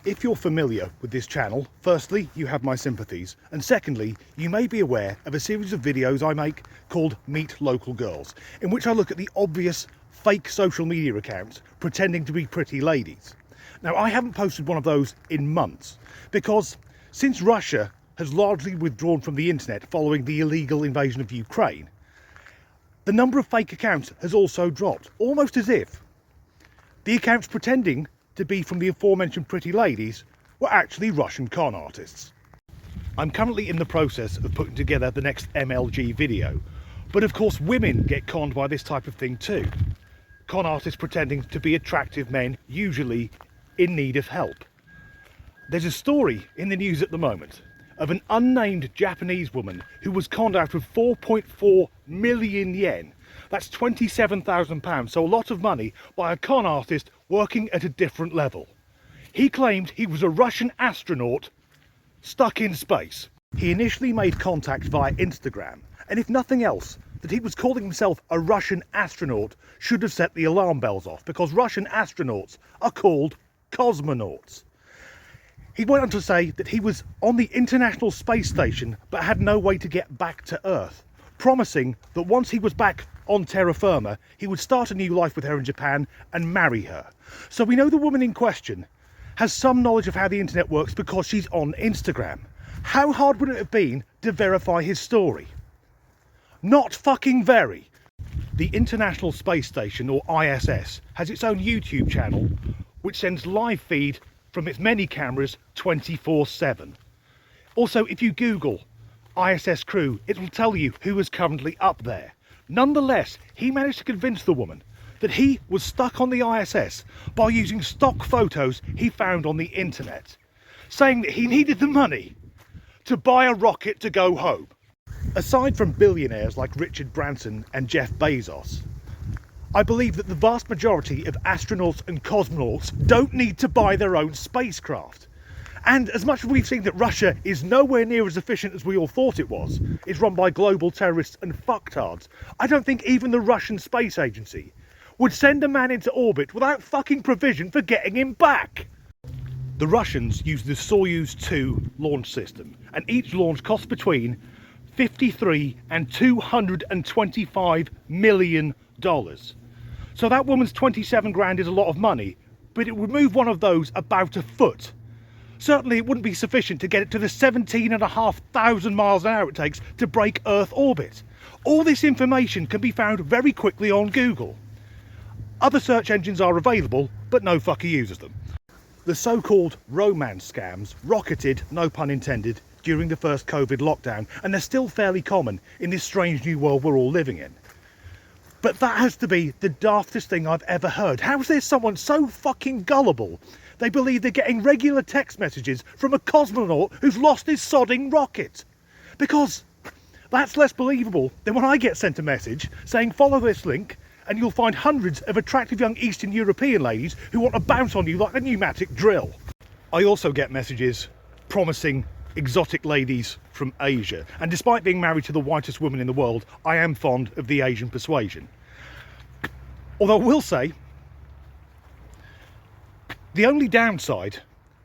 If you're familiar with this channel, firstly, you have my sympathies, and secondly, you may be aware of a series of videos I make called Meet Local Girls, in which I look at the obvious fake social media accounts pretending to be pretty ladies. Now, I haven't posted one of those in months, because since Russia has largely withdrawn from the internet following the illegal invasion of Ukraine, the number of fake accounts has also dropped, almost as if the accounts pretending to be from the aforementioned pretty ladies were actually Russian con artists. I'm currently in the process of putting together the next MLG video, but of course women get conned by this type of thing too. Con artists pretending to be attractive men, usually in need of help. There's a story in the news at the moment of an unnamed Japanese woman who was conned out of 4.4 million yen. That's £27,000, so a lot of money, by a con artist working at a different level. He claimed he was a Russian astronaut stuck in space. He initially made contact via Instagram, and if nothing else, that he was calling himself a Russian astronaut should have set the alarm bells off, because Russian astronauts are called cosmonauts. He went on to say that he was on the International Space Station but had no way to get back to Earth, promising that once he was back on terra firma, he would start a new life with her in Japan and marry her. So we know the woman in question has some knowledge of how the internet works because she's on Instagram. How hard would it have been to verify his story? Not fucking very. The International Space Station, or ISS, has its own YouTube channel which sends live feed from its many cameras 24/7. Also, if you Google ISS crew, it will tell you who is currently up there. Nonetheless, he managed to convince the woman that he was stuck on the ISS by using stock photos he found on the internet, saying that he needed the money to buy a rocket to go home. Aside from billionaires like Richard Branson and Jeff Bezos, I believe that the vast majority of astronauts and cosmonauts don't need to buy their own spacecraft. And as much as we've seen that Russia is nowhere near as efficient as we all thought it was, it's run by global terrorists and fucktards, I don't think even the Russian Space Agency would send a man into orbit without fucking provision for getting him back. The Russians use the Soyuz 2 launch system, and each launch costs between $53 and $225 million. So that woman's 27 grand is a lot of money, but it would move one of those about a foot. Certainly it wouldn't be sufficient to get it to the 17,500 miles an hour it takes to break Earth orbit. All this information can be found very quickly on Google. Other search engines are available, but no fucker uses them. The so-called romance scams rocketed, no pun intended, during the first COVID lockdown, and they're still fairly common in this strange new world we're all living in. But that has to be the daftest thing I've ever heard. How is there someone so fucking gullible they believe they're getting regular text messages from a cosmonaut who's lost his sodding rocket? Because that's less believable than when I get sent a message saying follow this link and you'll find hundreds of attractive young Eastern European ladies who want to bounce on you like a pneumatic drill. I also get messages promising exotic ladies from Asia, and despite being married to the whitest woman in the world, I am fond of the Asian persuasion. Although I will say, the only downside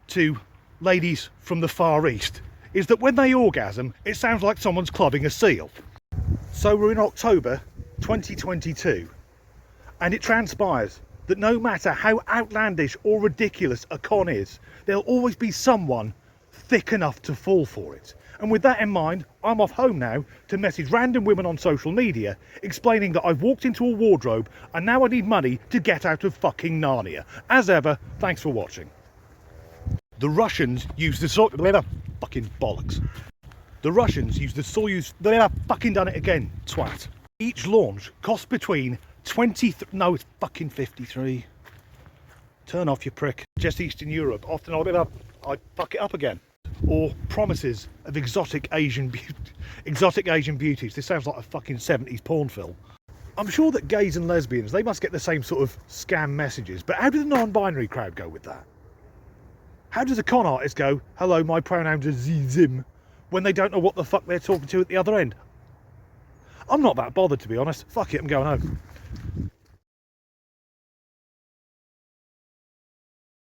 to ladies from the Far East is that when they orgasm, it sounds like someone's clubbing a seal. So we're in October 2022, and it transpires that no matter how outlandish or ridiculous a con is, there'll always be someone thick enough to fall for it. And with that in mind, I'm off home now to message random women on social media explaining that I've walked into a wardrobe and now I need money to get out of fucking Narnia. As ever, thanks for watching. The Russians use the fucking bollocks. The Russians use the Soyuz, they've fucking done it again, twat. Each launch costs between no, it's fucking 53. Turn off, you prick. Just Eastern Europe, often I fuck it up again. Or promises of exotic Asian beauties. This sounds like a fucking 70s porn film. I'm sure that gays and lesbians, they must get the same sort of scam messages, but how do the non-binary crowd go with that? How does a con artist go, hello, my pronouns are zim, when they don't know what the fuck they're talking to at the other end? I'm not that bothered, to be honest. Fuck it, I'm going home.